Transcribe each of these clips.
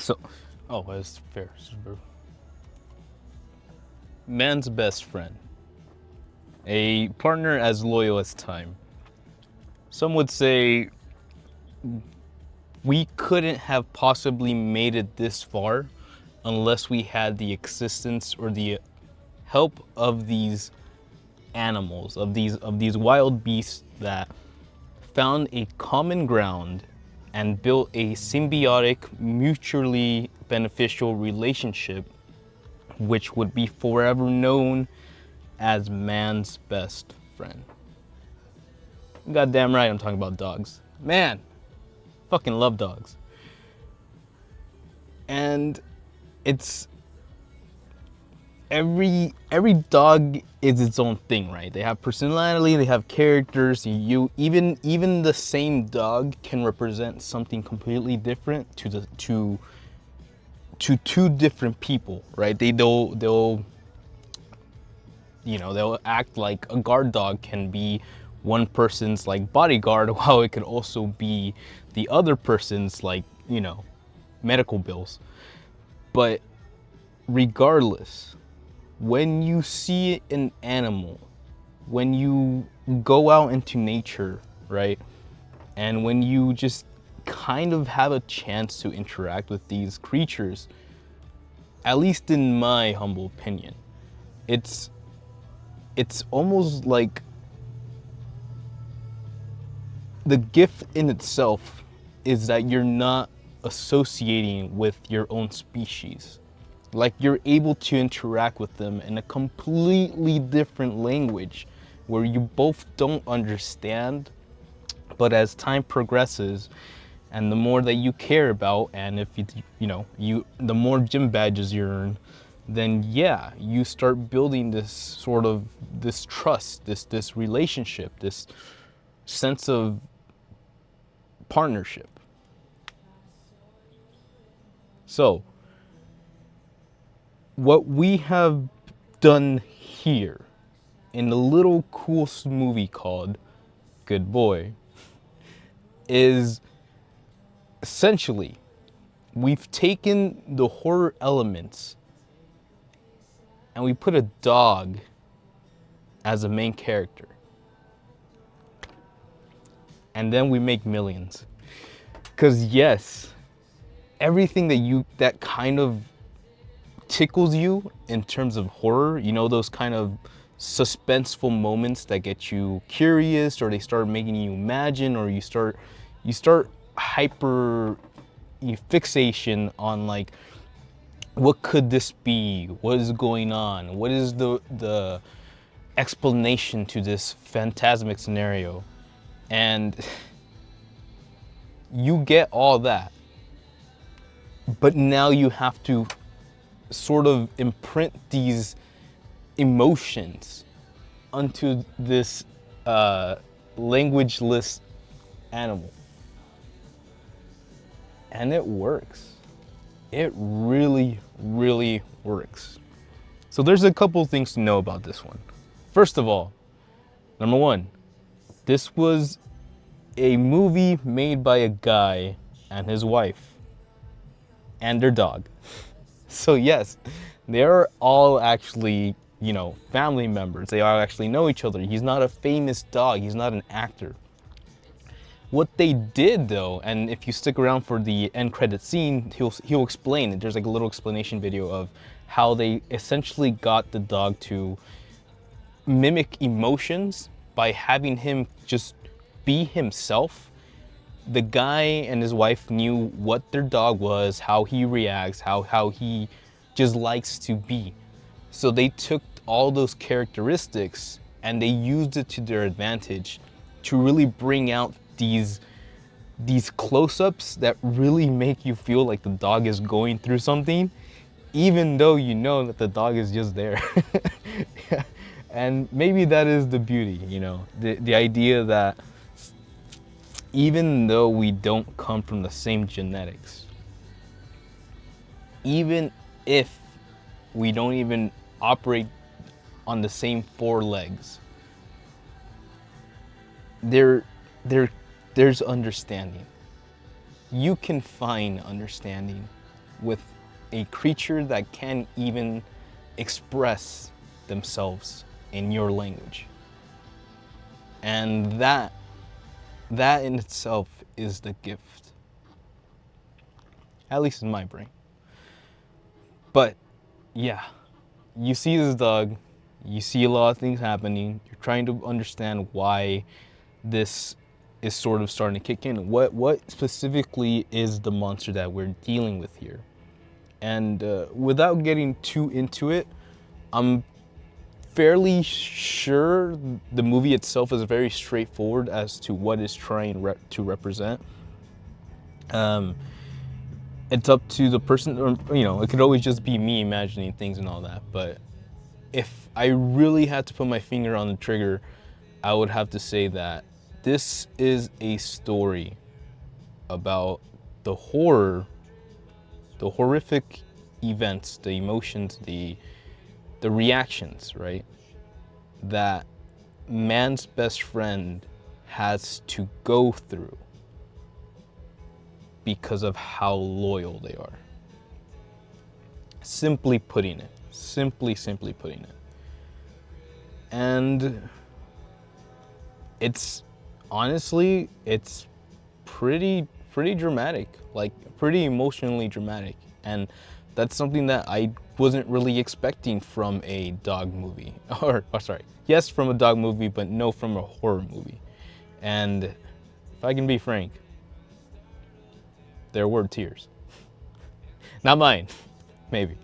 So, oh, that's fair. Man's best friend. A partner as loyal as time. Some would say we couldn't have possibly made it this far unless we had the existence or the help of these animals, of these wild beasts that found a common ground and built a symbiotic, mutually beneficial relationship which would be forever known as man's best friend. Goddamn right I'm talking about dogs. Man, fucking love dogs. And it's every dog is its own thing, right? They have personality, they have characters. You even the same dog can represent something completely different to two different people, right? They'll act like a guard dog can be one person's like bodyguard, while it could also be the other person's like, medical bills. But regardless, when you see an animal, when you go out into nature, right? And when you just kind of have a chance to interact with these creatures, at least in my humble opinion, it's almost like the gift in itself is that you're not associating with your own species. Like, you're able to interact with them in a completely different language where you both don't understand, but as time progresses and the more that you care about, and if the more gym badges you earn, then yeah, you start building this trust, this relationship, this sense of partnership. So, what we have done here in a little cool movie called Good Boy is essentially we've taken the horror elements and we put a dog as a main character. And then we make millions. Because yes, everything that kind of tickles you in terms of horror, those kind of suspenseful moments that get you curious, or they start making you imagine, or you start hyper fixation on like, what could this be? What is going on? What is the explanation to this phantasmic scenario? And you get all that, but now you have to sort of imprint these emotions onto this languageless animal. And it works. It really, really works. So there's a couple things to know about this one. First of all, number one, this was a movie made by a guy and his wife and their dog. So yes, they're all actually, family members. They all actually know each other. He's not a famous dog. He's not an actor. What they did though, and if you stick around for the end credit scene, he'll explain. There's like a little explanation video of how they essentially got the dog to mimic emotions by having him just be himself. The guy and his wife knew what their dog was, how he reacts, how he just likes to be. So they took all those characteristics and they used it to their advantage to really bring out these close-ups that really make you feel like the dog is going through something, even though you know that the dog is just there. And maybe that is the beauty, the idea that even though we don't come from the same genetics, even if we don't even operate on the same four legs, there's understanding. You can find understanding. with a creature that can't even express themselves in your language. And that in itself is the gift. At least in my brain. But yeah, you see this dog, you see a lot of things happening, you're trying to understand why this is sort of starting to kick in. What specifically is the monster that we're dealing with here? And without getting too into it, I'm fairly sure the movie itself is very straightforward as to what it's trying to represent. It's up to the person, or it could always just be me imagining things and all that. But if I really had to put my finger on the trigger, I would have to say that this is a story about the horror, the horrific events, the emotions, the reactions, right? That man's best friend has to go through because of how loyal they are. Simply putting it. Simply putting it. And it's honestly, it's pretty dramatic, like pretty emotionally dramatic. And that's something that I wasn't really expecting from a dog movie. Or sorry, yes, from a dog movie, but no, from a horror movie. And if I can be frank, there were tears. Not mine, maybe.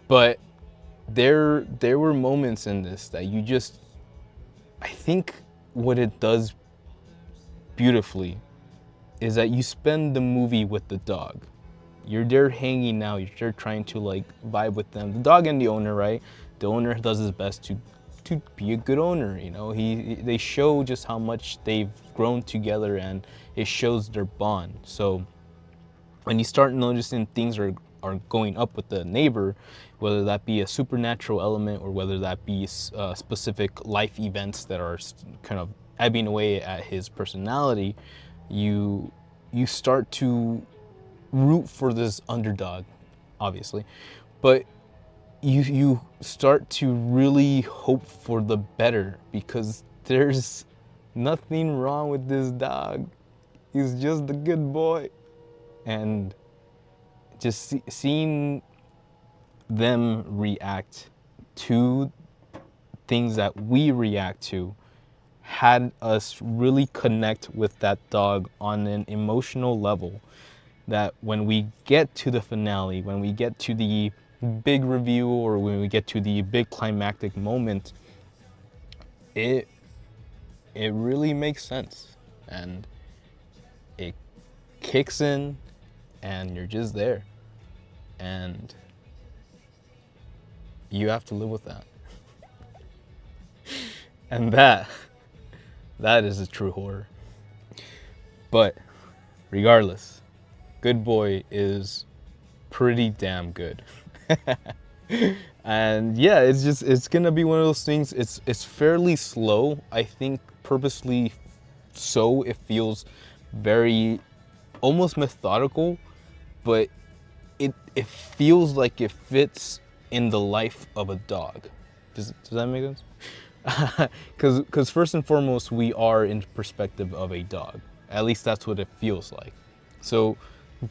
But there were moments in this that you just, I think what it does beautifully is that you spend the movie with the dog. You're there hanging out, you're there trying to like vibe with them. The dog and the owner, right? The owner does his best to be a good owner, they show just how much they've grown together, and it shows their bond. So when you start noticing things are going up with the neighbor, whether that be a supernatural element or whether that be specific life events that are kind of ebbing away at his personality, you start to root for this underdog, obviously, but you start to really hope for the better, because there's nothing wrong with this dog. He's just a good boy. And just seeing them react to things that we react to had us really connect with that dog on an emotional level, that when we get to the finale, when we get to the big review, or when we get to the big climactic moment, it really makes sense, and it kicks in, and you're just there, and you have to live with that. And that is a true horror. But regardless, Good Boy is pretty damn good. And yeah, it's gonna be one of those things. It's fairly slow, I think, purposely so. It feels very almost methodical, but it feels like it fits in the life of a dog. Does that make sense? Because first and foremost, we are in the perspective of a dog. At least that's what it feels like. So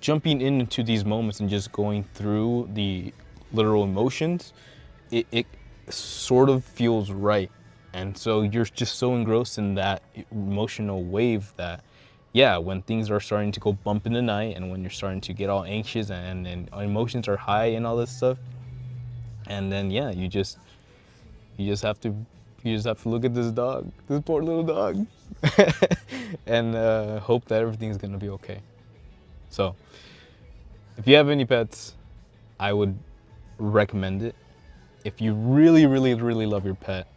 jumping into these moments and just going through the literal emotions, it sort of feels right. And so you're just so engrossed in that emotional wave that, yeah, when things are starting to go bump in the night, and when you're starting to get all anxious and emotions are high and all this stuff, and then yeah, you just have to look at this dog, this poor little dog, and hope that everything's gonna be okay. So if you have any pets, I would recommend it. If you really love your pet,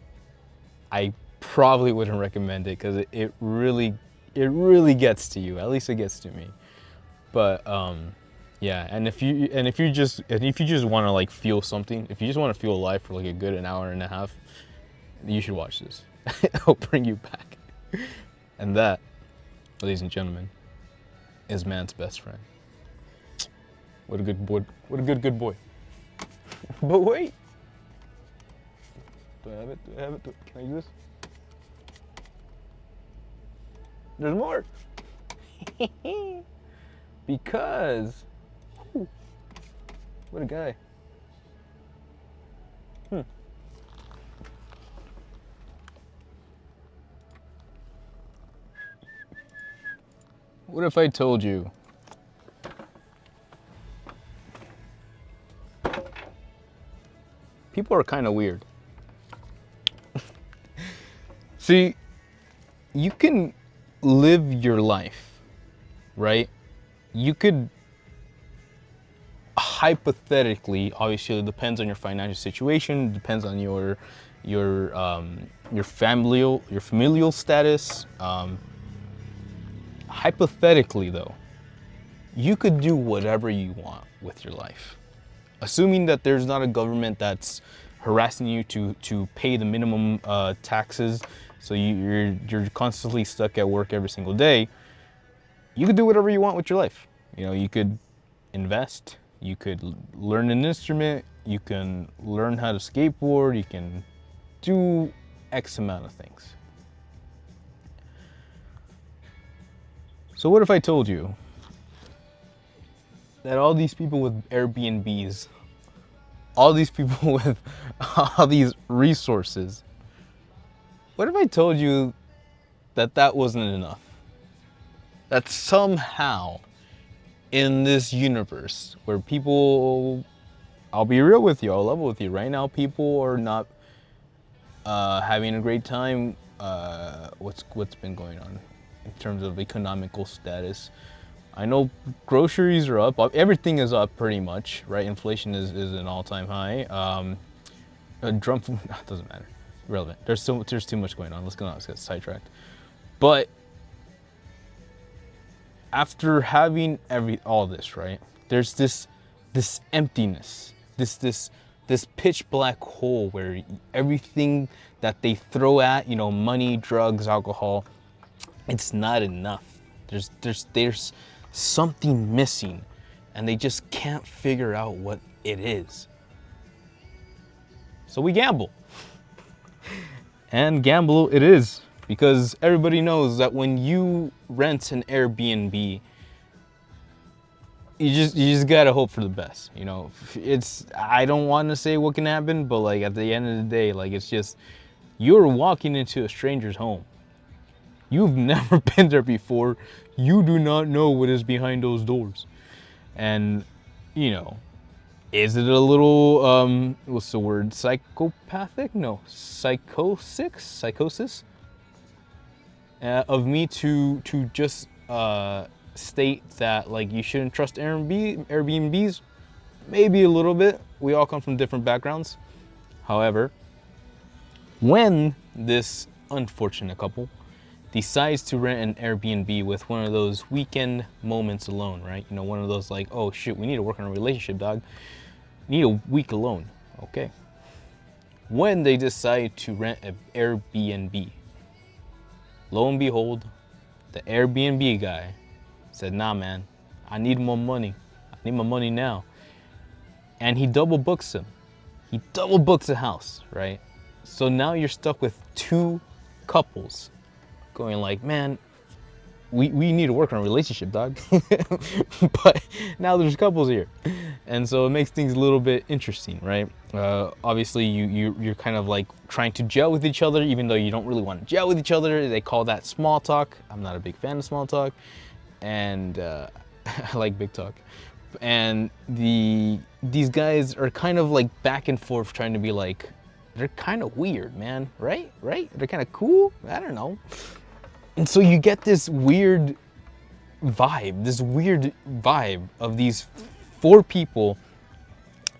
I probably wouldn't recommend it, because it really gets to you. At least it gets to me. But yeah, and if you just want to like feel something, if you just want to feel alive for like a good an hour and a half, you should watch this. It'll bring you back. And that, ladies and gentlemen, is man's best friend. What a good boy. What a good boy. But wait. Do I have it? Do I have it? Can I use this? There's more. Because, whew, what a guy. What if I told you people are kind of weird? See, you can live your life, right? You could hypothetically, obviously it depends on your financial situation, depends on your familial status. Hypothetically though, you could do whatever you want with your life, assuming that there's not a government that's harassing you to pay the minimum taxes, so you're constantly stuck at work every single day. You could do whatever you want with your life. You know, you could invest, you could learn an instrument, you can learn how to skateboard, you can do X amount of things. So what if I told you that all these people with Airbnbs, all these people with all these resources, what if I told you that that wasn't enough? That somehow in this universe where people, I'll be real with you, I'll level with you, right now people are not having a great time. What's been going on in terms of economical status? I know groceries are up, everything is up pretty much, right? Inflation is an all-time high. Trump, doesn't matter, irrelevant. There's too much going on. Let's get sidetracked. But after having all this, right? There's this emptiness, this pitch black hole where everything that they throw at, you know, money, drugs, alcohol, it's not enough. There's something missing, and they just can't figure out what it is. So we gamble. And gamble it is, because everybody knows that when you rent an Airbnb, you just gotta hope for the best. You know, I don't want to say what can happen, but like at the end of the day, like it's just, you're walking into a stranger's home. You've never been there before. You do not know what is behind those doors. And, you know, is it a little, what's the word? Psychopathic? No, psychosis? Of me to just state that like you shouldn't trust Airbnbs? Maybe a little bit. We all come from different backgrounds. However, when this unfortunate couple decides to rent an Airbnb with one of those weekend moments alone, right? You know, one of those like, oh shit, we need to work on a relationship, dog. Need a week alone, okay? When they decide to rent an Airbnb, lo and behold, the Airbnb guy said, nah, man, I need more money. I need my money now. And he double books him. He double books a house, right? So now you're stuck with two couples going like, man, we need to work on a relationship, dog. But now there's couples here. And so it makes things a little bit interesting, right? Obviously you're kind of like trying to gel with each other, even though you don't really want to gel with each other. They call that small talk. I'm not a big fan of small talk. And I like big talk. And these guys are kind of like back and forth trying to be like, they're kind of weird, man, right? They're kind of cool, I don't know. And so you get this weird vibe of these four people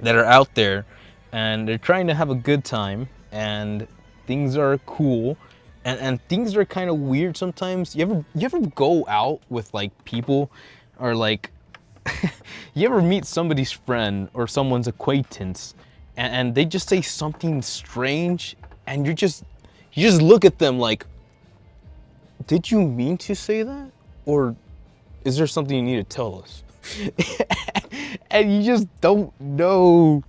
that are out there, and they're trying to have a good time, and things are cool, and things are kind of weird sometimes. You ever go out with like people, or like you ever meet somebody's friend or someone's acquaintance, and they just say something strange, and you just look at them like, did you mean to say that? Or is there something you need to tell us? and you just don't know,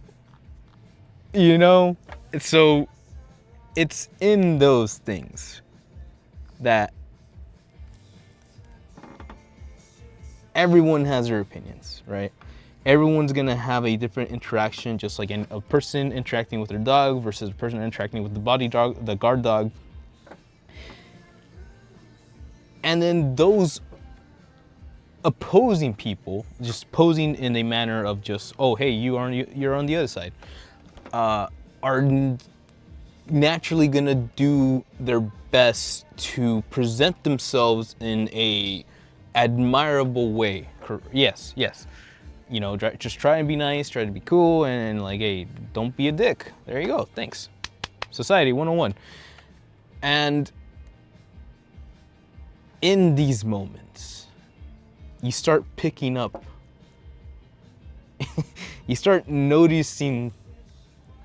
you know? So it's in those things that everyone has their opinions, right? Everyone's gonna have a different interaction, just like a person interacting with their dog versus a person interacting with the body dog, the guard dog. And then those opposing people, just posing in a manner of just, oh, hey, you're on the other side, are naturally gonna do their best to present themselves in a admirable way. Yes, yes. You know, just try and be nice, try to be cool, and like, hey, don't be a dick. There you go. Thanks. Society 101. And in these moments, you start picking up, you start noticing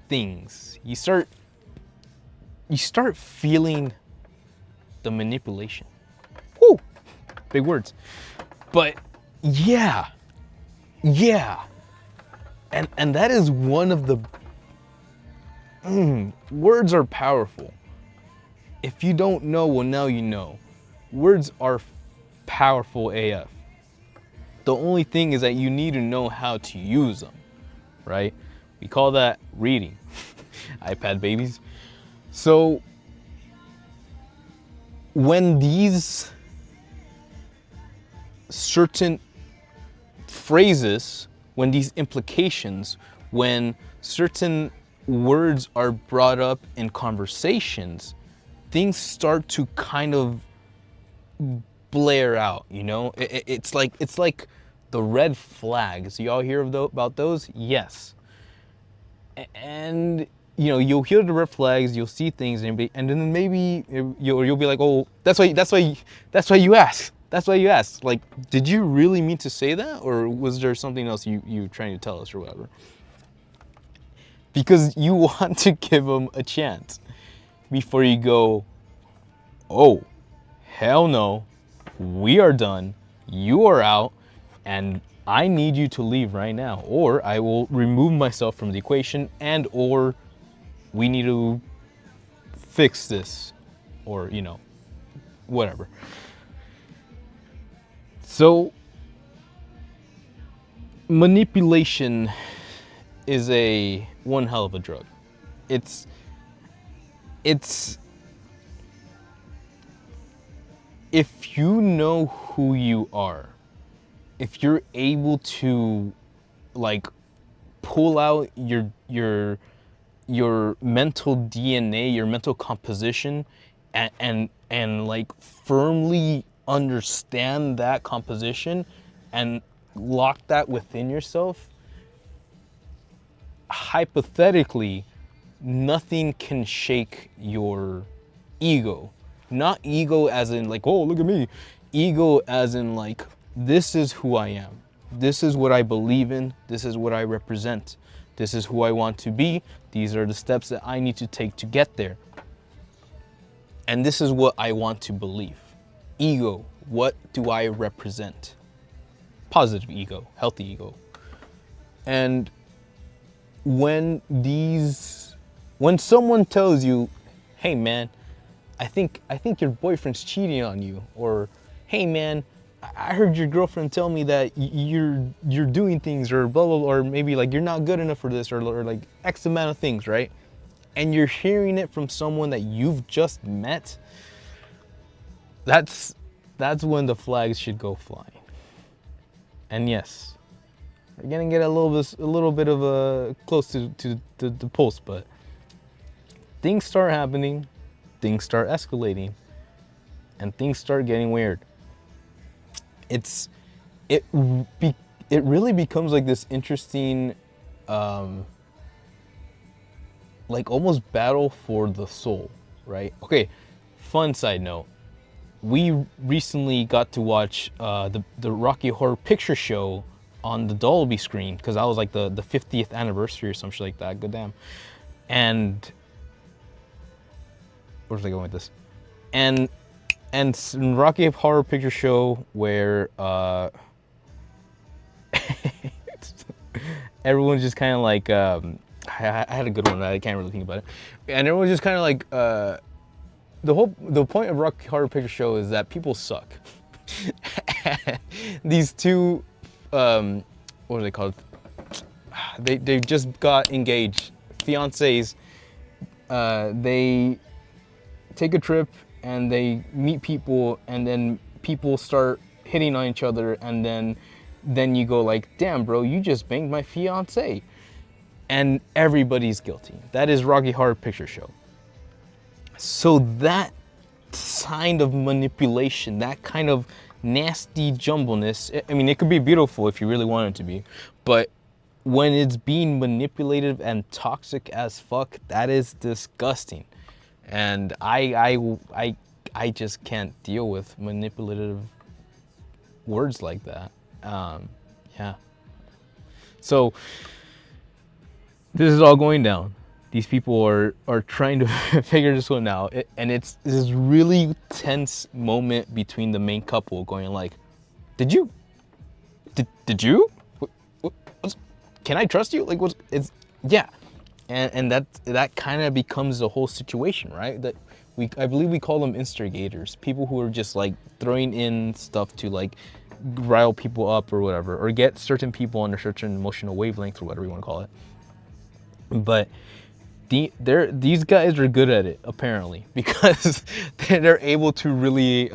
things. You start feeling the manipulation. Woo! Big words. But yeah. And that is one of the words are powerful. If you don't know, well, now you know. Words are powerful AF. The only thing is that you need to know how to use them, right? We call that reading. iPad babies. So when these certain phrases, when these implications, when certain words are brought up in conversations, things start to kind of blare out, you know? It's like the red flags. Y'all hear about those? Yes. And you know, you'll hear the red flags, you'll see things, and then maybe you'll be like, oh, that's why you asked. That's why you asked. Like, did you really mean to say that, or was there something else you were trying to tell us or whatever? Because you want to give them a chance before you go, oh, hell no, we are done, you are out, and I need you to leave right now, or I will remove myself from the equation, and or we need to fix this, or, you know, whatever. So manipulation is one hell of a drug. It's if you know who you are, if you're able to like pull out your mental DNA, your mental composition, and like firmly understand that composition and lock that within yourself, hypothetically, nothing can shake your ego. Not ego as in like, oh, look at me. Ego as in like, this is who I am. This is what I believe in. This is what I represent. This is who I want to be. These are the steps that I need to take to get there. And this is what I want to believe. Ego, what do I represent? Positive ego, healthy ego. And when someone tells you, hey man, I think your boyfriend's cheating on you, or hey man, I heard your girlfriend tell me that you're doing things, or blah blah blah, or maybe like you're not good enough for this, or like X amount of things, right? And you're hearing it from someone that you've just met, that's when the flags should go flying. And yes, we're gonna get a little bit of a close to the pulse, but things start happening, things start escalating, and things start getting weird. It really becomes like this interesting, like almost battle for the soul, right? Okay, fun side note. We recently got to watch the Rocky Horror Picture Show on the Dolby screen, because that was like the 50th anniversary or some shit like that. Good damn. And where's I going with this? And Rocky Horror Picture Show where everyone's just kind of like, I had a good one, I can't really think about it. And everyone's just kind of like, the point of Rocky Horror Picture Show is that people suck. These two, what are they called? They just got engaged, fiancés. They take a trip and they meet people, and then people start hitting on each other, and then you go like, damn bro, you just banged my fiancé. And everybody's guilty. That is Rocky Horror Picture Show. So that kind of manipulation, that kind of nasty jumbleness, I mean, it could be beautiful if you really want it to be, but when it's being manipulative and toxic as fuck, that is disgusting. And I just can't deal with manipulative words like that. Yeah. So this is all going down. These people are trying to figure this one out, and it's this really tense moment between the main couple going like, did you? Can I trust you? Like, it's, yeah. And that kind of becomes the whole situation, right? That I believe we call them instigators, people who are just like throwing in stuff to like rile people up or whatever, or get certain people on a certain emotional wavelength or whatever you want to call it. But these guys are good at it apparently, because they're able to really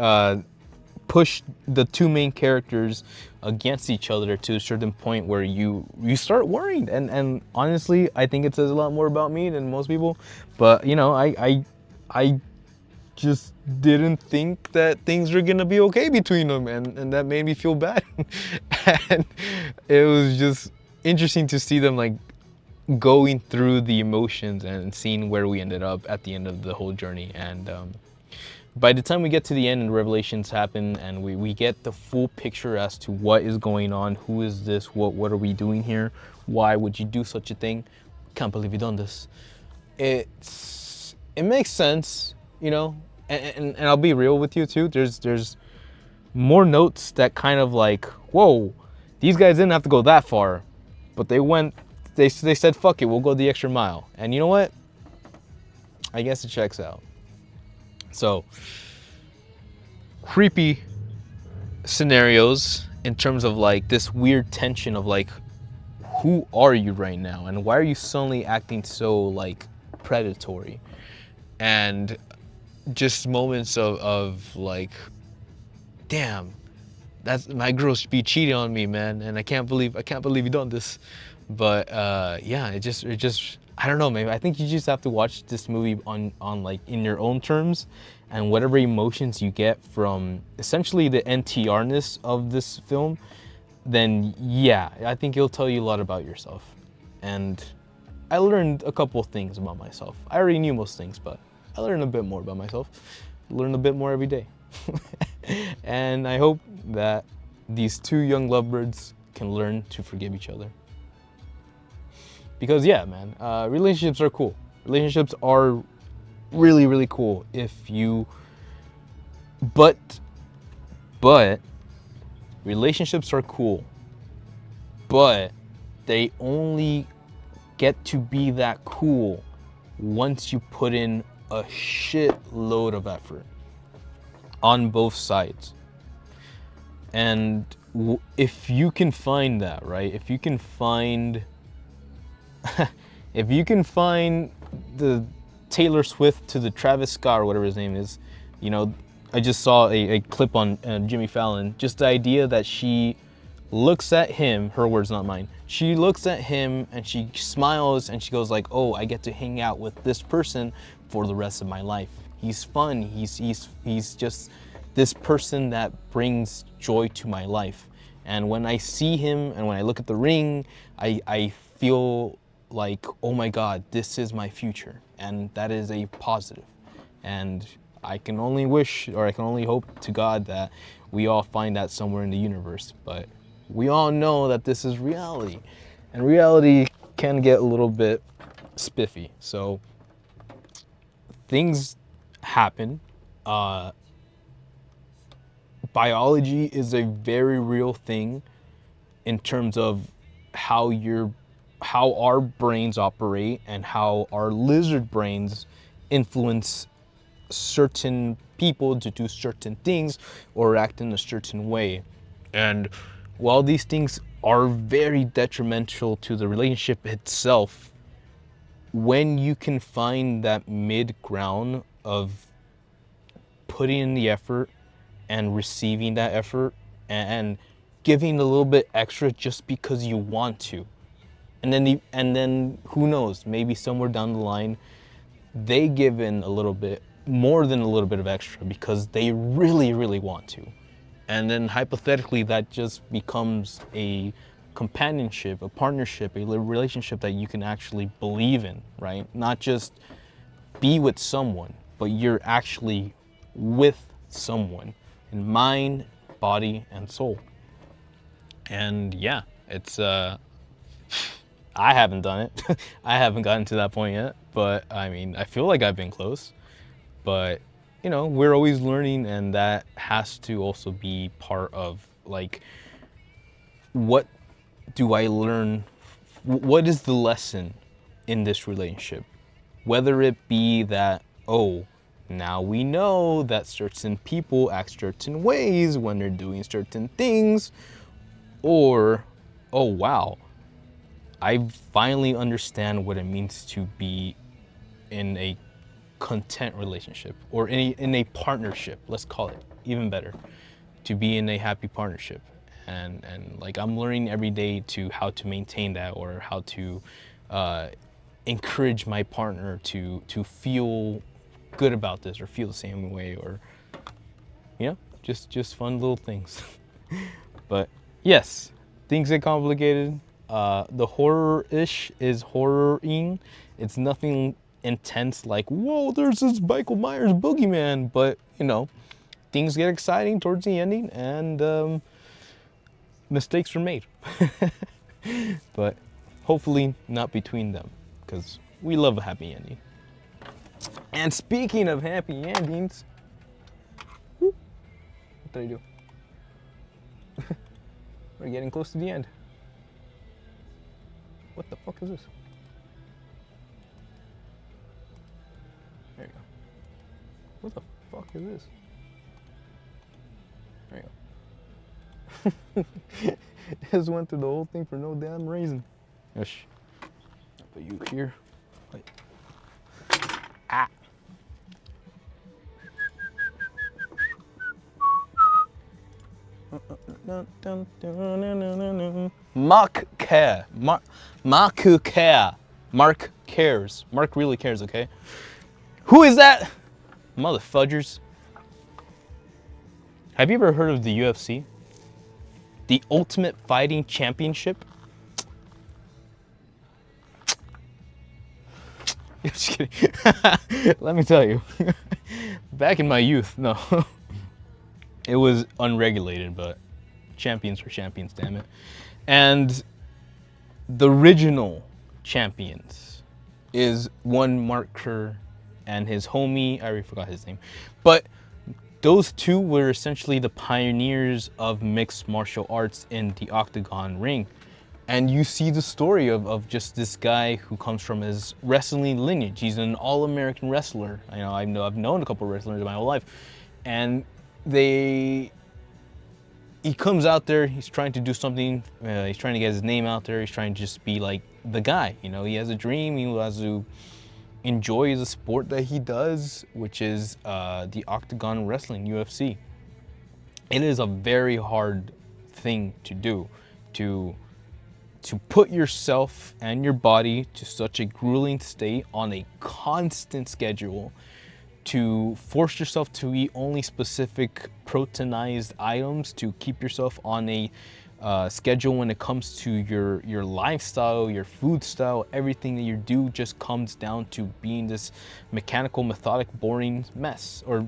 push the two main characters against each other to a certain point where you start worrying. And honestly, I think it says a lot more about me than most people. But you know, I just didn't think that things were gonna be okay between them, and that made me feel bad. And it was just interesting to see them like going through the emotions and seeing where we ended up at the end of the whole journey. And by the time we get to the end and revelations happen and we get the full picture as to what is going on, who is this, what are we doing here, why would you do such a thing, can't believe you done this, it makes sense, you know. And I'll be real with you too, there's more notes that kind of like, whoa, these guys didn't have to go that far, but they said, fuck it, we'll go the extra mile. And you know what? I guess it checks out. So, creepy scenarios in terms of like this weird tension of like, who are you right now? And why are you suddenly acting so like predatory? And just moments of like, damn, that's my girl should be cheating on me, man. And I can't believe you done this. But yeah, it just I don't know, maybe I think you just have to watch this movie on like in your own terms, and whatever emotions you get from essentially the NTR-ness of this film, then yeah, I think it'll tell you a lot about yourself. And I learned a couple of things about myself. I already knew most things, but I learned a bit more about myself. I learn a bit more every day. And I hope that these two young lovebirds can learn to forgive each other. Because yeah, man, relationships are cool. Relationships are really, really cool if you, but relationships are cool, but they only get to be that cool once you put in a shitload of effort on both sides. And if you can find that, right? If you can find the Taylor Swift to the Travis Scott or whatever his name is, you know, I just saw a clip on Jimmy Fallon, just the idea that she looks at him, her words, not mine. She looks at him and she smiles and she goes like, oh, I get to hang out with this person for the rest of my life. He's fun, he's just this person that brings joy to my life. And when I see him and when I look at the ring, I feel like, oh my God, this is my future. And that is a positive. And I can only wish, or I can only hope to God that we all find that somewhere in the universe. But we all know that this is reality. And reality can get a little bit spiffy. So things happen. Biology is a very real thing in terms of how your how our brains operate and how our lizard brains influence certain people to do certain things or act in a certain way. And while these things are very detrimental to the relationship itself, when you can find that mid ground of putting in the effort and receiving that effort and giving a little bit extra just because you want to, and then who knows, maybe somewhere down the line they give in a little bit more than a little bit of extra because they really want to, and then hypothetically that just becomes a companionship, a partnership, a relationship that you can actually believe in, right? Not just be with someone, but you're actually with someone in mind, body, and soul. And yeah, it's I haven't done it. I haven't gotten to that point yet, but I mean, I feel like I've been close. But you know, we're always learning, and that has to also be part of, like, what do I learn? What is the lesson in this relationship? Whether it be that, oh, now we know that certain people act certain ways when they're doing certain things, or, oh wow, I finally understand what it means to be in a content relationship, or in a partnership, let's call it even better, to be in a happy partnership. And like, I'm learning every day to how to maintain that, or how to encourage my partner to feel good about this, or feel the same way, or you know, just fun little things. But yes, things get complicated. The horror-ish is horroring. It's nothing intense like, whoa, there's this Michael Myers boogeyman, but you know, things get exciting towards the ending, and mistakes were made. But hopefully not between them, because we love a happy ending. And speaking of happy endings, what did I do? We're getting close to the end. What the fuck is this? There you go. What the fuck is this? There you go. Just went through the whole thing for no damn reason. Yes. Put you here. Wait. Ah. Mark care. Mark care. Mark cares. Mark really cares, okay? Who is that? Motherfudgers. Have you ever heard of the UFC? The Ultimate Fighting Championship? Just kidding. Let me tell you. Back in my youth, no. It was unregulated, but champions were champions, damn it. And the original champions is one Mark Kerr and his homie, I already forgot his name. But those two were essentially the pioneers of mixed martial arts in the octagon ring. And you see the story of just this guy who comes from his wrestling lineage. He's an all-American wrestler. I've known a couple of wrestlers in my whole life. And he comes out there, he's trying to do something, he's trying to get his name out there, he's trying to just be like the guy, you know, he has a dream, he has to enjoy the sport that he does, which is the octagon wrestling, UFC. It is a very hard thing to do, to put yourself and your body to such a grueling state on a constant schedule, to force yourself to eat only specific proteinized items, to keep yourself on a schedule when it comes to your lifestyle, your food style. Everything that you do just comes down to being this mechanical, methodic, boring mess, or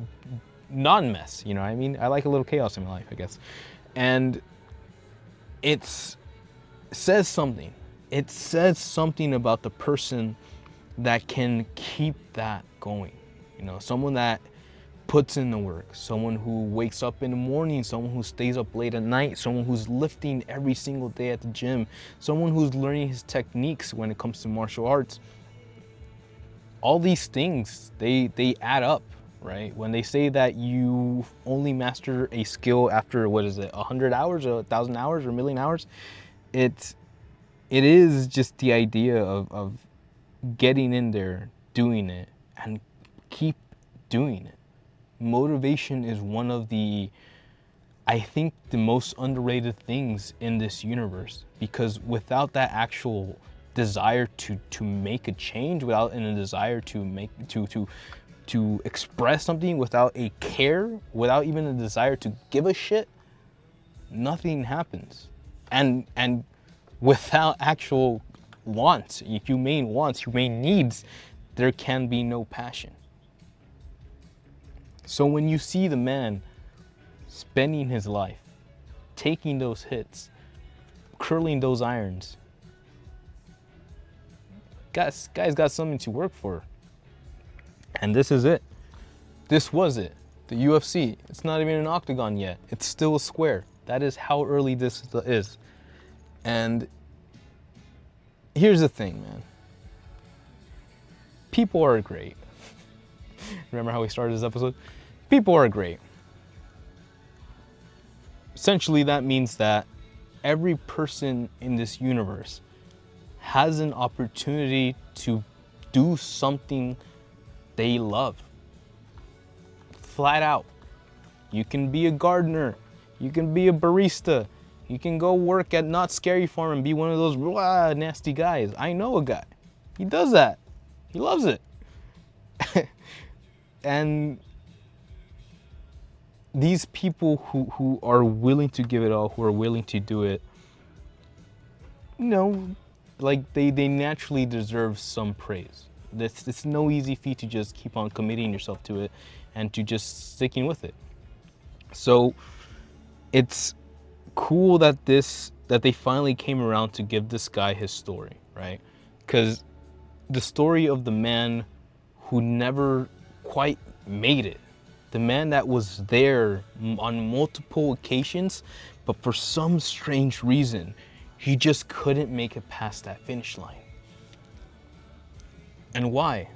non-mess, you know what I mean? I like a little chaos in my life, I guess. And it says something. It says something about the person that can keep that going. You know, someone that puts in the work, someone who wakes up in the morning, someone who stays up late at night, someone who's lifting every single day at the gym, someone who's learning his techniques when it comes to martial arts. All these things, they add up, right? When they say that you only master a skill after, what is it, 100 hours or 1,000 hours or 1,000,000 hours, it is just the idea of getting in there, doing it, and keep doing it. Motivation is one of the, I think, the most underrated things in this universe, because without that actual desire to make a change, without a desire to make to express something, without a care, without even a desire to give a shit, nothing happens. And without actual wants, humane wants, humane needs, there can be no passion. So when you see the man spending his life taking those hits, curling those irons, guy's got something to work for. And this is it. This was it. The UFC. It's not even an octagon yet. It's still a square. That is how early this is. And here's the thing, man. People are great. Remember how we started this episode? People are great. Essentially, that means that every person in this universe has an opportunity to do something they love. Flat out. You can be a gardener. You can be a barista. You can go work at Not Scary Farm and be one of those nasty guys. I know a guy. He does that. He loves it. And these people who are willing to give it all, who are willing to do it, you know, like they naturally deserve some praise. It's no easy feat to just keep on committing yourself to it and to just sticking with it. So it's cool that they finally came around to give this guy his story, right? Because the story of the man who never quite made it, the man that was there on multiple occasions, but for some strange reason, he just couldn't make it past that finish line. And why?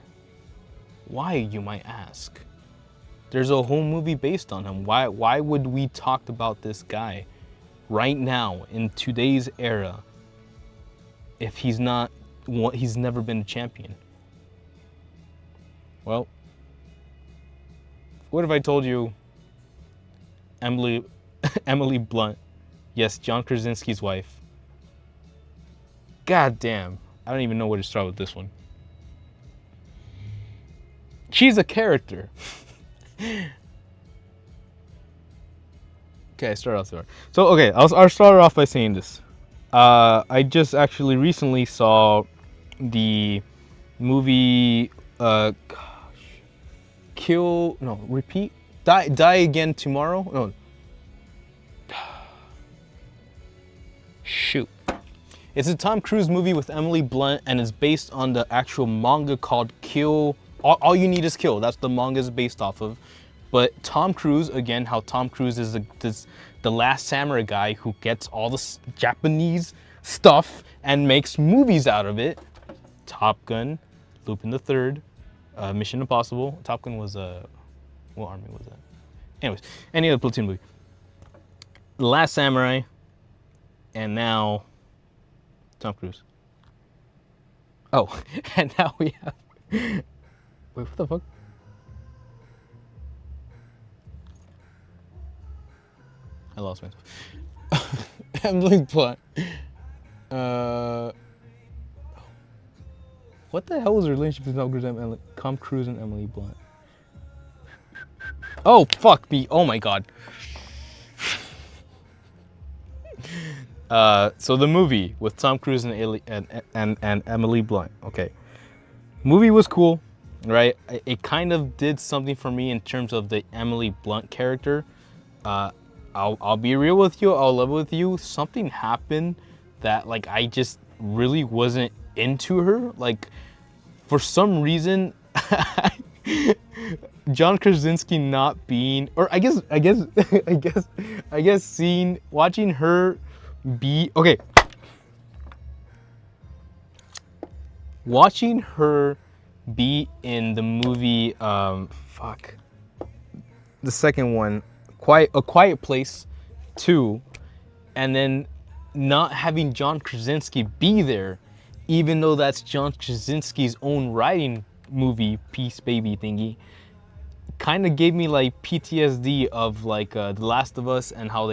Why, you might ask? There's a whole movie based on him. Why would we talk about this guy right now in today's era if he's never been a champion? Well, what if I told you Emily Blunt, yes, John Krasinski's wife. God damn, I don't even know where to start with this one. She's a character. Okay, start off there. So, okay, I'll start off by saying this. I just actually recently saw the movie, Die Again Tomorrow? No. Shoot. It's a Tom Cruise movie with Emily Blunt, and it's based on the actual manga called Kill. All You Need Is Kill. That's the manga is based off of. But Tom Cruise, again, how Tom Cruise is the last samurai guy who gets all the Japanese stuff and makes movies out of it. Top Gun, Lupin the Third, Mission Impossible. Top Gun was what army was that? Anyways, any other platoon movie. The Last Samurai, and now Tom Cruise. Oh, and now we have. Wait, what the fuck? I lost myself. Emily Blunt. What the hell was the relationship between Tom Cruise and Emily Blunt? Oh, fuck me. Oh my god. So the movie with Tom Cruise and Emily Blunt. Okay. Movie was cool, right? It kind of did something for me in terms of the Emily Blunt character. I'll be real with you. I'll level with you. Something happened that like I just really wasn't into her. Like for some reason, John Krasinski not being, or I guess, I guess watching her be, okay. Watching her be in the movie, the second one, A Quiet Place 2, and then not having John Krasinski be there, even though that's John Krasinski's own writing movie, Peace Baby thingy, kind of gave me like PTSD of like The Last of Us and how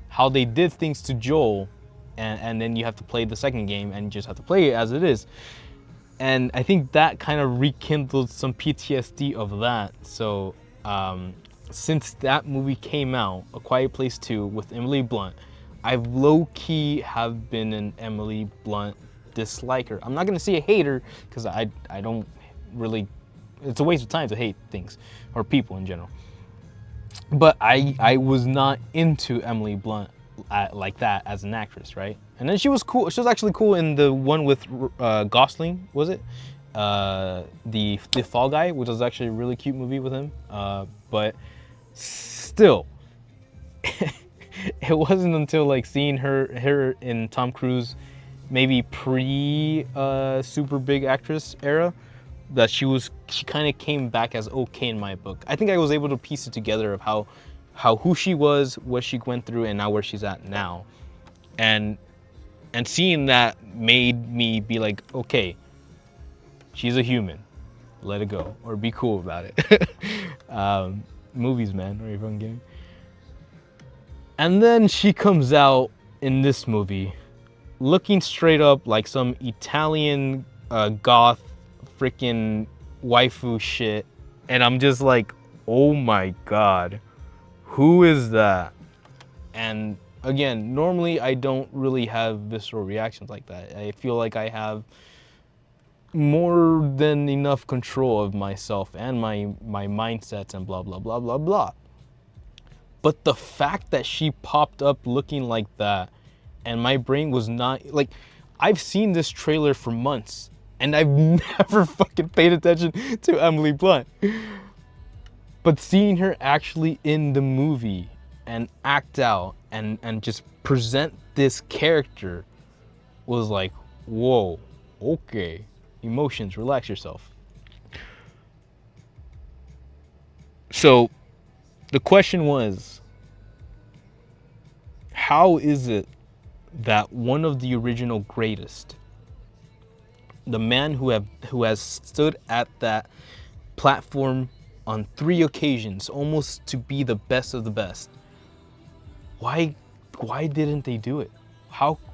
how they did things to Joel, and then you have to play the second game and you just have to play it as it is. And I think that kind of rekindled some PTSD of that. So since that movie came out, A Quiet Place 2 with Emily Blunt, I've low-key have been an Emily Blunt disliker. I'm not gonna say a hater, because I don't really, it's a waste of time to hate things, or people in general. But I was not into Emily Blunt like that as an actress, right? And then she was cool. She was actually cool in the one with Gosling, was it? The Fall Guy, which was actually a really cute movie with him. But still, it wasn't until like seeing her in Tom Cruise, maybe pre super big actress era, that she kind of came back as okay in my book. I think I was able to piece it together of who she was, what she went through, and now where she's at now. And seeing that made me be like, okay, she's a human. Let it go, or be cool about it. Movies, man, are you fucking kidding? And then she comes out in this movie looking straight up like some Italian goth freaking waifu shit, and I'm just like, oh my god, who is that? And again, normally I don't really have visceral reactions like that. I feel like I have more than enough control of myself and my mindsets and blah blah blah blah blah. But the fact that she popped up looking like that, and my brain was not like, I've seen this trailer for months and I've never fucking paid attention to Emily Blunt. But seeing her actually in the movie and act out and just present this character was like, whoa, okay, emotions, relax yourself. So the question was, how is it that one of the original greatest, the man who has stood at that platform on 3 occasions, almost to be the best of the best, why didn't they do it?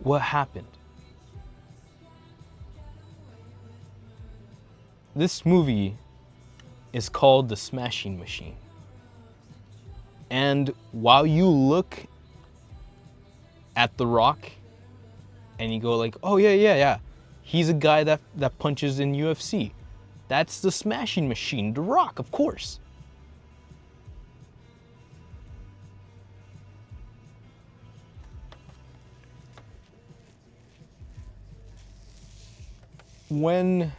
What happened? This movie is called The Smashing Machine. And while you look at The Rock and you go like, oh yeah, he's a guy that punches in UFC. That's the Smashing Machine, The Rock, of course. When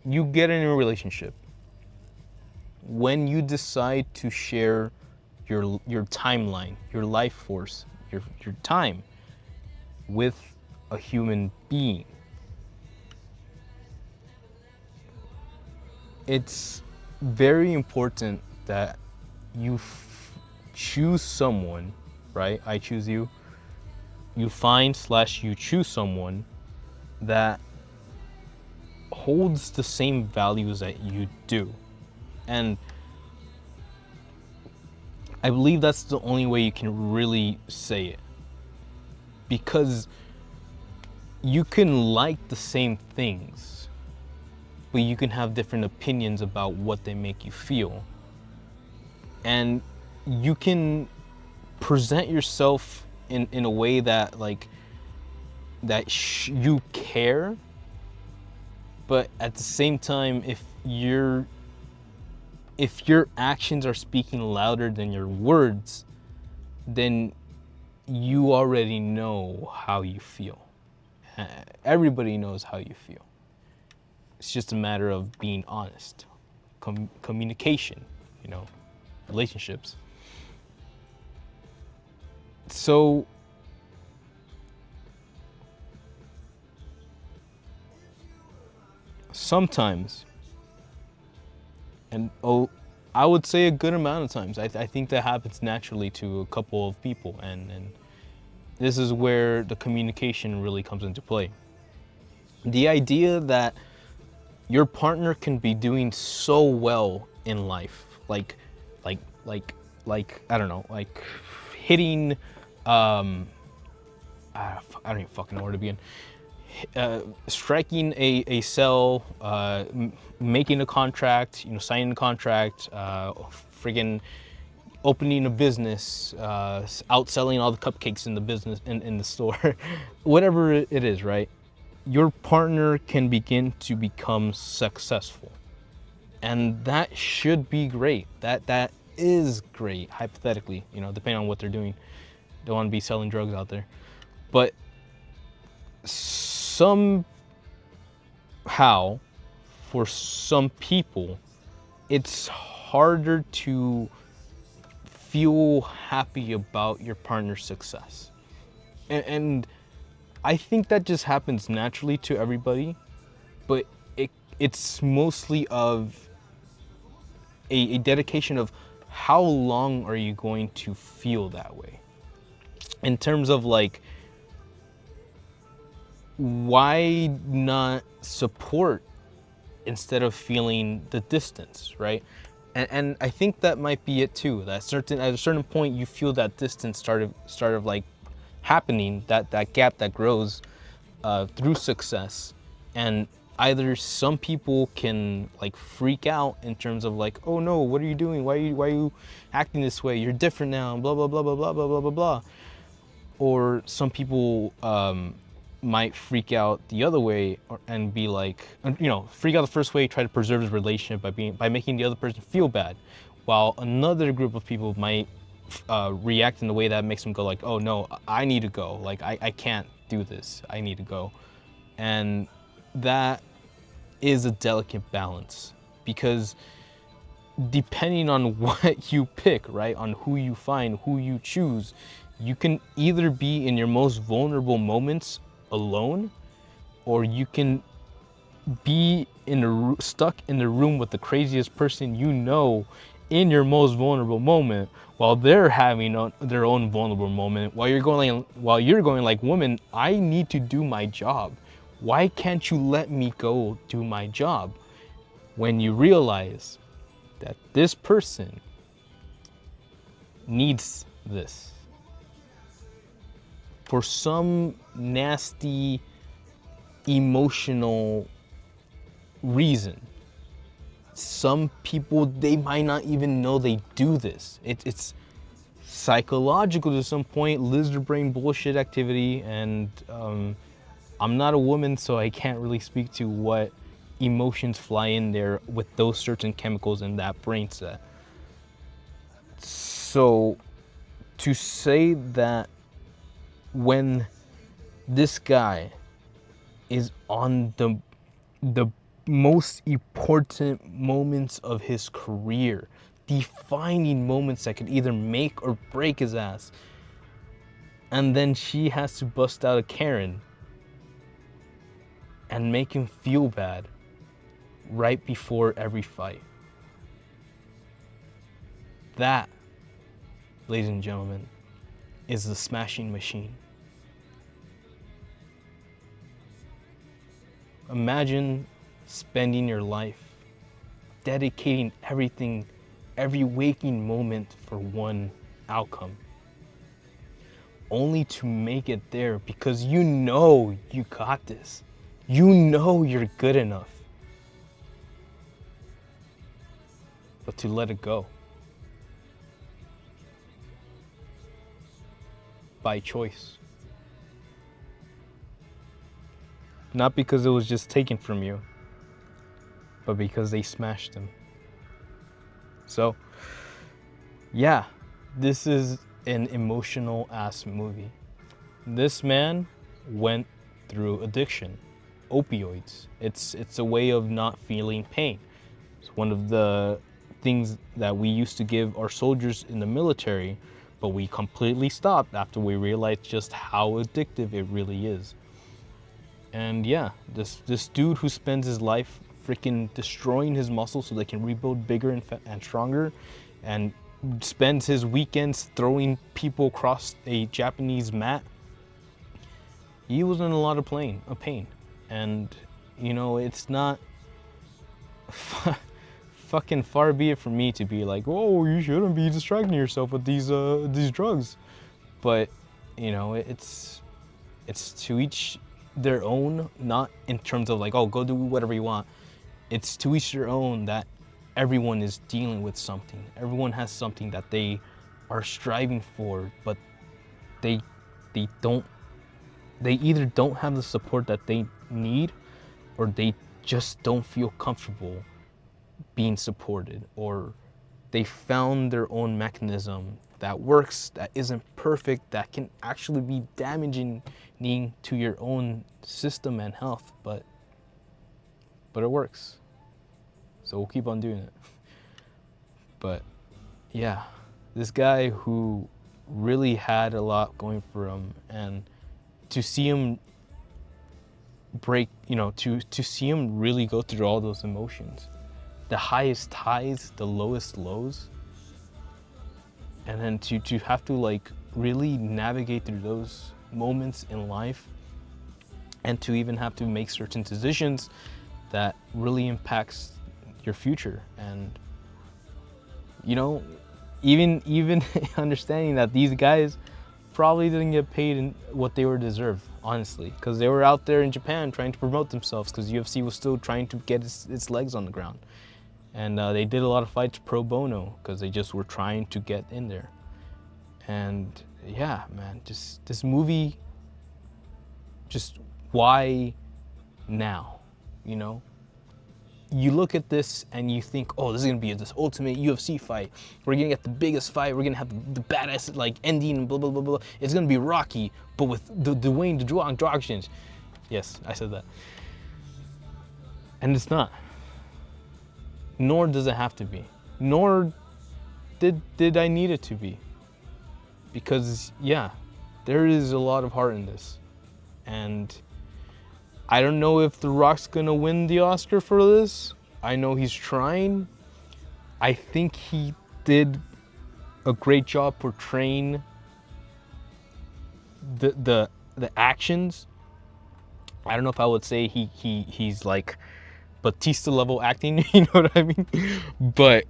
you get in a relationship, when you decide to share your timeline, your life force, your time with a human being, it's very important that you choose someone, right? I choose you. You find/you choose someone that holds the same values that you do. And I believe that's the only way you can really say it. Because you can like the same things, but you can have different opinions about what they make you feel. And you can present yourself in a way that you care, but at the same time, if your actions are speaking louder than your words, then you already know how you feel. Everybody knows how you feel. It's just a matter of being honest. Communication, relationships. So sometimes, and I would say a good amount of times, I think that happens naturally to a couple of people, and this is where the communication really comes into play. The idea that your partner can be doing so well in life, like I don't know, like hitting, I don't even fucking know where to begin. Striking a sell, making a contract, signing a contract, friggin' opening a business, outselling all the cupcakes in the business in the store, whatever it is, right? Your partner can begin to become successful, and that should be great. That is great, hypothetically, depending on what they're doing. Don't want to be selling drugs out there, but somehow, for some people, it's harder to feel happy about your partner's success. And I think that just happens naturally to everybody, but it's mostly of a dedication of how long are you going to feel that way? In terms of like, why not support instead of feeling the distance, right? And I think that might be it too. That at a certain point you feel that distance start of like happening, that gap that grows through success, and either some people can like freak out in terms of like, oh no, what are you doing? Why are you acting this way? You're different now, blah blah blah blah blah blah blah blah blah. Or some people might freak out the other way and be like, freak out the first way, try to preserve his relationship by making the other person feel bad, while another group of people might react in a way that makes them go like, oh no, I need to go, like I can't do this, I need to go. And that is a delicate balance, because depending on what you pick, right, on who you find, who you choose, you can either be in your most vulnerable moments alone, or you can be stuck in the room with the craziest person in your most vulnerable moment, while they're having their own vulnerable moment, while you're going like, woman, I need to do my job. Why can't you let me go do my job? When you realize that this person needs this for some nasty emotional reason. Some people, they might not even know they do this. It's psychological to some point, lizard brain bullshit activity, and I'm not a woman, so I can't really speak to what emotions fly in there with those certain chemicals in that brain set. So to say that when this guy is on the most important moments of his career, defining moments that could either make or break his ass, and then she has to bust out a Karen and make him feel bad right before every fight. That, ladies and gentlemen, is the smashing machine. Imagine spending your life dedicating everything, every waking moment for one outcome, only to make it there because you got this. You're good enough. But to let it go by choice. Not because it was just taken from you, but because they smashed him. So, yeah, this is an emotional ass movie. This man went through addiction, opioids. It's a way of not feeling pain. It's one of the things that we used to give our soldiers in the military, but we completely stopped after we realized just how addictive it really is. And yeah, this dude who spends his life freaking destroying his muscles so they can rebuild bigger and stronger, and spends his weekends throwing people across a Japanese mat, he was in a lot of pain. And you know, it's not fucking far be it from me to be like, oh, you shouldn't be distracting yourself with these drugs. But you know, it's to each their own, not in terms of like, oh, go do whatever you want. It's to each their own, that everyone is dealing with something. Everyone has something that they are striving for, but they either don't have the support that they need, or they just don't feel comfortable being supported, or they found their own mechanism that works, that isn't perfect, that can actually be damaging to your own system and health, but it works. So we'll keep on doing it. But yeah, this guy who really had a lot going for him, and to see him break, you know, to see him really go through all those emotions, the highest highs, the lowest lows, and then to have to like really navigate through those moments in life, and to even have to make certain decisions that really impacts your future. And you know, even understanding that these guys probably didn't get paid in what they were deserved, honestly, because they were out there in Japan trying to promote themselves, because UFC was still trying to get its legs on the ground. And they did a lot of fights pro bono because they just were trying to get in there. And yeah, man, just this movie, just why now, you know? You look at this and you think, oh, this is gonna be this ultimate UFC fight. We're gonna get the biggest fight. We're gonna have the badass like ending and blah blah blah blah. It's gonna be Rocky, but with the Dwayne the Johnson. Yes, I said that. And it's not. Nor does it have to be. Nor did I need it to be. Because yeah, there is a lot of heart in this, and I don't know if The Rock's gonna win the Oscar for this. I know he's trying. I think he did a great job portraying the actions. I don't know if I would say he's like Batista level acting, you know what I mean? But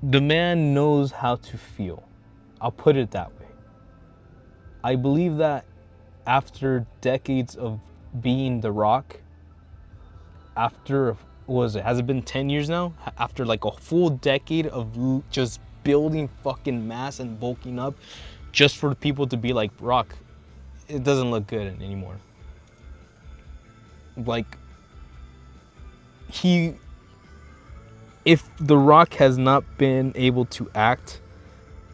the man knows how to feel. I'll put it that way. I believe that after decades of being The Rock, after, what was it, has it been 10 years now? After like a full decade of just building fucking mass and bulking up just for people to be like, Rock, it doesn't look good anymore. Like, if The Rock has not been able to act,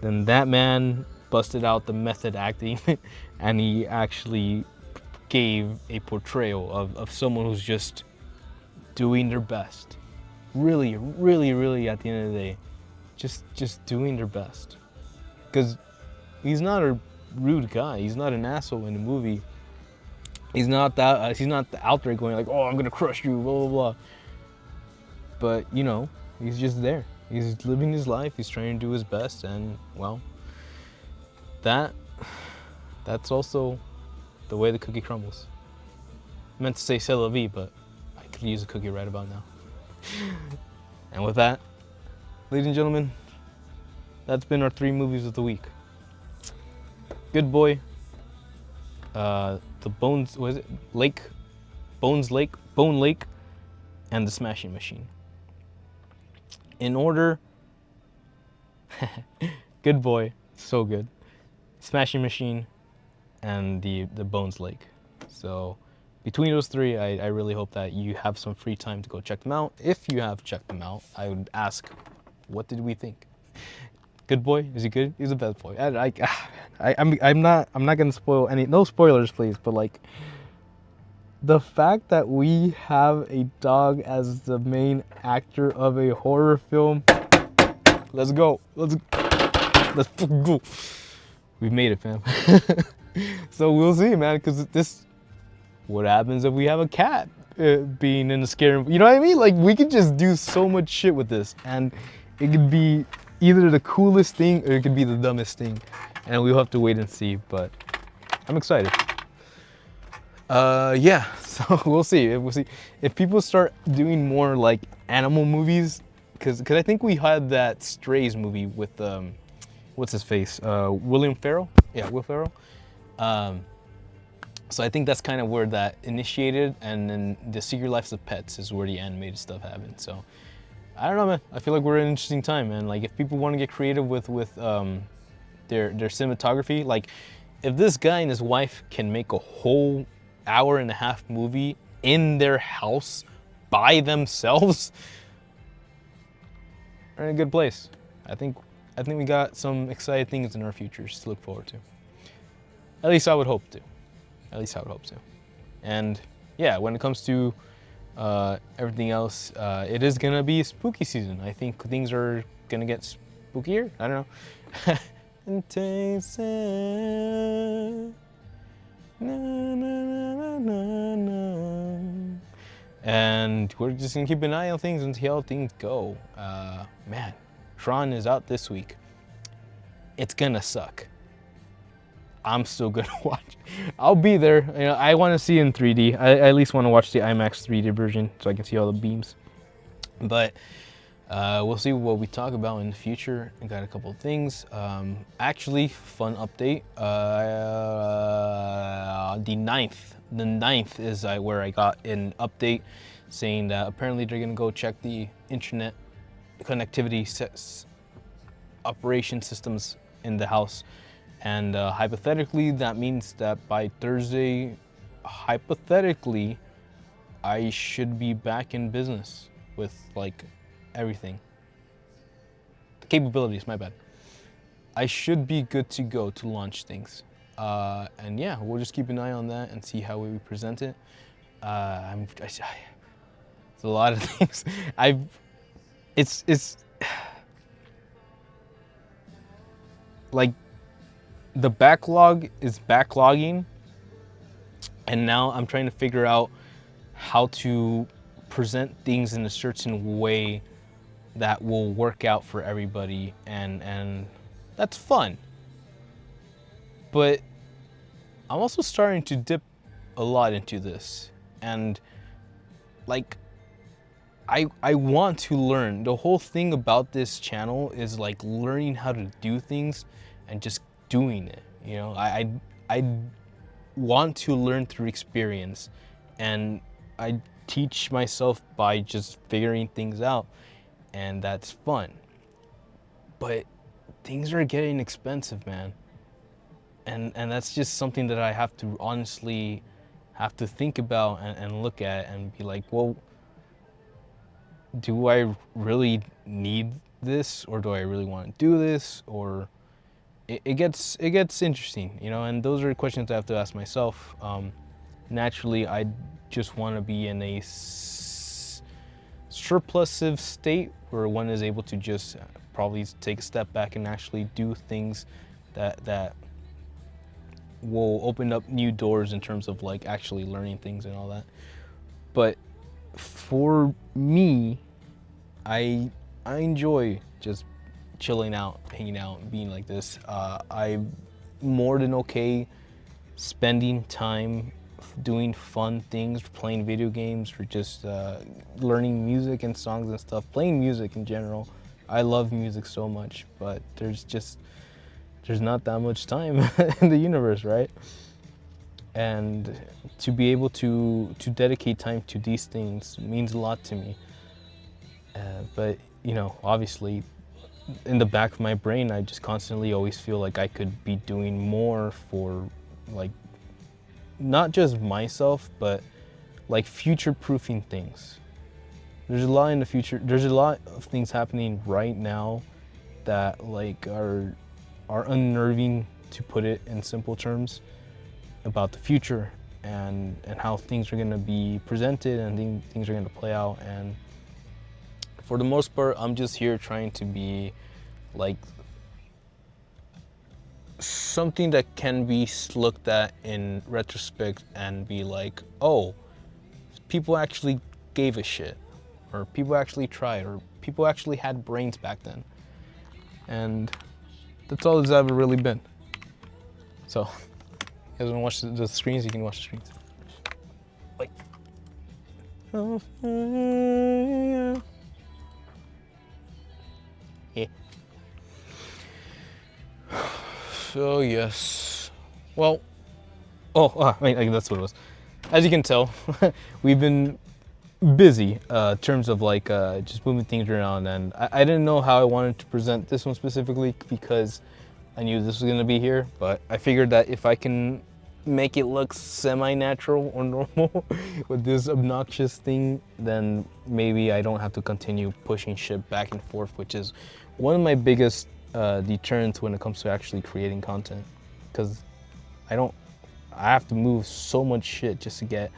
then that man busted out the method acting and he actually gave a portrayal of someone who's just doing their best. Really, really, really, at the end of the day, just doing their best. Because he's not a rude guy. He's not an asshole in the movie. He's not that. He's not out there going like, "Oh, I'm gonna crush you," blah blah blah. But you know, he's just there. He's living his life. He's trying to do his best, and well, that's also the way the cookie crumbles. I meant to say c'est la vie, but I could use a cookie right about now. And with that, ladies and gentlemen, that's been our 3 movies of the week. Good Boy, the Bones, what is it? Bone Lake, and The Smashing Machine. In order, Good Boy, so good. Smashing Machine, and the Bones Lake. So between those 3, I really hope that you have some free time to go check them out. If you have checked them out, I would ask, what did we think? Good Boy, is he good? He's the best boy. I'm not gonna spoil any, no spoilers please, but like, The fact that we have a dog as the main actor of a horror film. Let's go. Let's go. We made it, fam. So we'll see, man, because this, what happens if we have a cat being in a scary, you know what I mean? Like, we could just do so much shit with this, and it could be either the coolest thing or it could be the dumbest thing, and we'll have to wait and see, but I'm excited. Yeah, so we'll see. We'll see if people start doing more like animal movies, because I think we had that Strays movie with what's his face, William Ferrell. Yeah, Will Ferrell. So I think that's kind of where that initiated, and then the Secret Lives of Pets is where the animated stuff happened. So I don't know, man. I feel like we're in an interesting time, man. Like, if people want to get creative with their cinematography, like if this guy and his wife can make a whole hour-and-a-half movie in their house by themselves, we're in a good place. I think we got some exciting things in our futures to look forward to. At least I would hope to. And yeah, when it comes to everything else, it is gonna be spooky season. I think things are gonna get spookier. I don't know. And taste it. Na, na, na, na, na. And we're just gonna keep an eye on things and see how things go. Man, Tron is out this week. It's gonna suck. I'm still gonna watch. I'll be there. You know, I want to see it in 3D. I at least want to watch the IMAX 3D version so I can see all the beams. But we'll see what we talk about in the future. I got a couple of things. Actually, fun update. The 9th is where I got an update saying that apparently they're gonna go check the internet connectivity operation systems in the house. And hypothetically, that means that by Thursday, hypothetically, I should be back in business with like everything. The capabilities, my bad. I should be good to go to launch things. And yeah, we'll just keep an eye on that and see how we present it. It's a lot of things. It's like, the backlog is backlogging, and now I'm trying to figure out how to present things in a certain way that will work out for everybody, and that's fun. But I'm also starting to dip a lot into this, and like, I want to learn. The whole thing about this channel is like learning how to do things and just doing it. You know, I want to learn through experience, and I teach myself by just figuring things out, and that's fun. But things are getting expensive, man. And that's just something that I have to honestly have to think about and look at and be like, well, do I really need this, or do I really want to do this? Or it gets interesting, you know, and those are questions I have to ask myself. Naturally, I just want to be in a surplusive state where one is able to just probably take a step back and actually do things that will open up new doors in terms of like actually learning things and all that. But for me, I enjoy just chilling out, hanging out, being like this. I'm more than okay spending time doing fun things, playing video games, or just learning music and songs and stuff, playing music in general. I love music so much, but there's not that much time in the universe, right? And to be able to dedicate time to these things means a lot to me. But you know, obviously, in the back of my brain, I just constantly always feel like I could be doing more for, like, not just myself, but like future-proofing things. There's a lot in the future. There's a lot of things happening right now that like are unnerving, to put it in simple terms, about the future. and how things are going to be presented and things are going to play out. And for the most part, I'm just here trying to be like something that can be looked at in retrospect and be like, oh, people actually gave a shit, or people actually tried, or people actually had brains back then. And that's all it's ever really been. So, you guys want to watch the screens? You can watch the screens. Like, yeah. So yes, well, I mean, that's what it was. As you can tell, we've been busy in terms of like just moving things around, and I didn't know how I wanted to present this one specifically because I knew this was gonna be here, but I figured that if I can make it look semi-natural or normal with this obnoxious thing, then maybe I don't have to continue pushing shit back and forth, which is one of my biggest deterrents when it comes to actually creating content, because I have to move so much shit just to get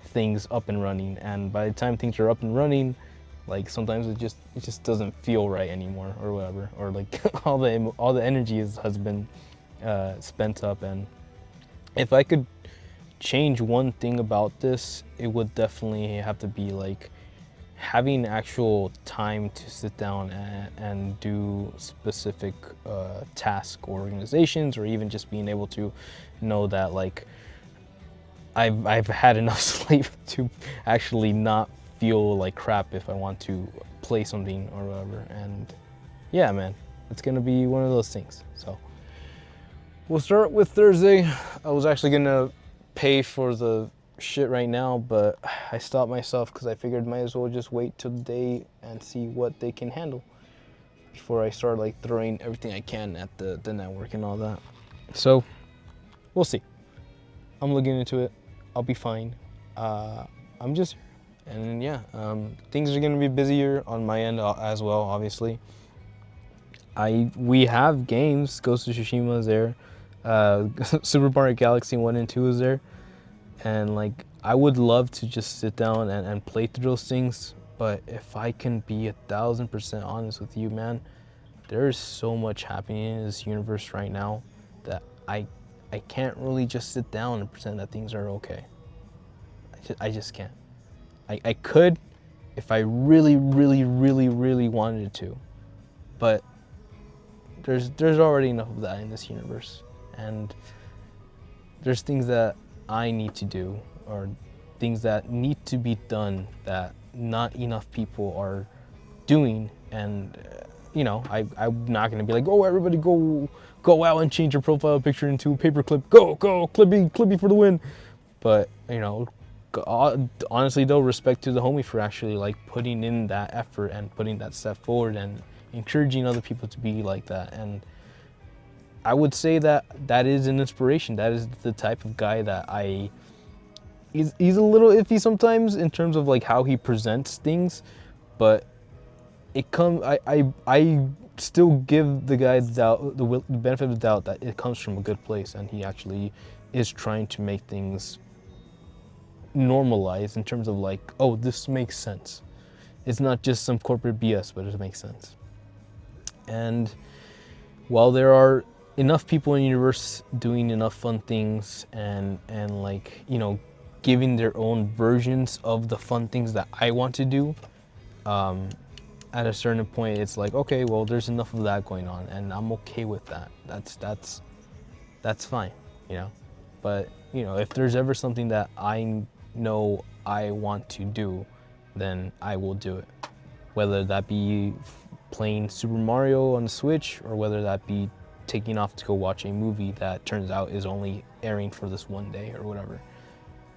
things up and running, and by the time things are up and running, like sometimes it just doesn't feel right anymore or whatever, or like all the energy has been spent up. And if I could change one thing about this, it would definitely have to be like having actual time to sit down and do specific tasks or organizations, or even just being able to know that like I've had enough sleep to actually not feel like crap if I want to play something or whatever. And yeah, man, it's gonna be one of those things. So we'll start with Thursday. I was actually gonna pay for the shit right now, but I stopped myself because I figured might as well just wait till the day and see what they can handle before I start like throwing everything I can at the network and all that. So we'll see. I'm looking into it. I'll be fine. I'm just, and yeah, things are gonna be busier on my end as well. Obviously, we have games. Ghost of Tsushima is there. Super Mario Galaxy 1 and 2 is there, and like I would love to just sit down and play through those things. But if I can be 1000% honest with you, man, there is so much happening in this universe right now that I can't really just sit down and pretend that things are okay. I just can't. I could if I really, really, really, really wanted to, but there's already enough of that in this universe, and there's things that I need to do, or things that need to be done that not enough people are doing. And you know, I'm not gonna be like, oh, everybody go out and change your profile picture into a paperclip. Go, Clippy for the win. But you know, honestly though, respect to the homie for actually like putting in that effort and putting that step forward and encouraging other people to be like that. And I would say that is an inspiration. That is the type of guy that he's a little iffy sometimes in terms of like how he presents things, but I still give the guy the benefit of the doubt that it comes from a good place, and he actually is trying to make things normalized in terms of like, oh, this makes sense. It's not just some corporate BS, but it makes sense. And while there are enough people in the universe doing enough fun things and like, you know, giving their own versions of the fun things that I want to do, at a certain point it's like, okay, well, there's enough of that going on, and I'm okay with that. That's fine, you know. But you know, if there's ever something that I know I want to do, then I will do it, whether that be playing Super Mario on the Switch, or whether that be taking off to go watch a movie that turns out is only airing for this one day or whatever.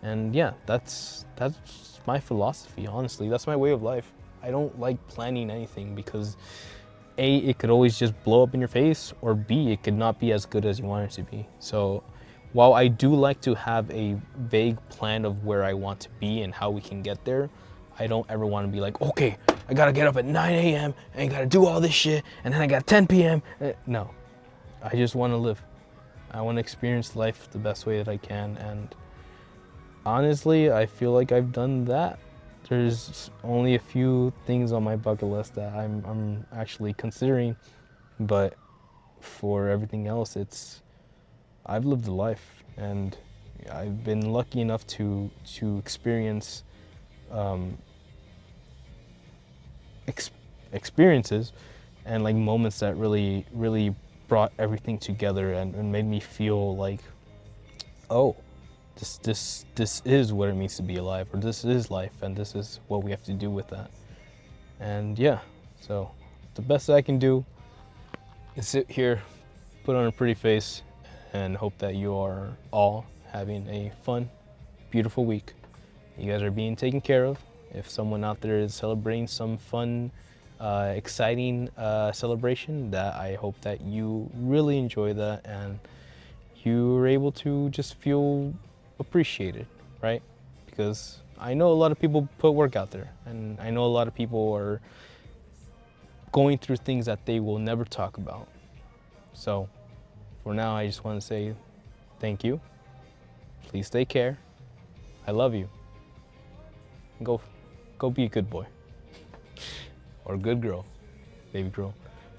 And yeah, that's my philosophy, honestly. That's my way of life. I don't like planning anything because A, it could always just blow up in your face, or B, it could not be as good as you want it to be. So while I do like to have a vague plan of where I want to be and how we can get there, I don't ever want to be like, okay, I gotta get up at 9 a.m. and I gotta do all this shit, and then I got 10 p.m. No, I just want to live. I want to experience life the best way that I can, and honestly, I feel like I've done that. There's only a few things on my bucket list that I'm actually considering, but for everything else, I've lived a life, and I've been lucky enough to experience um, experiences and like moments that really brought everything together and made me feel like, oh, this is what it means to be alive, or this is life, and this is what we have to do with that. And yeah, so the best I can do is sit here, put on a pretty face, and hope that you are all having a fun, beautiful week. You guys are being taken care of. If someone out there is celebrating some fun, exciting celebration, that I hope that you really enjoy that and you were able to just feel appreciated, right? Because I know a lot of people put work out there, and I know a lot of people are going through things that they will never talk about. So for now, I just want to say thank you. Please take care. I love you. Go be a good boy or good girl, baby girl.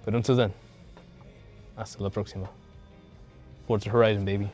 But until then, hasta la próxima. Forza Horizon, baby.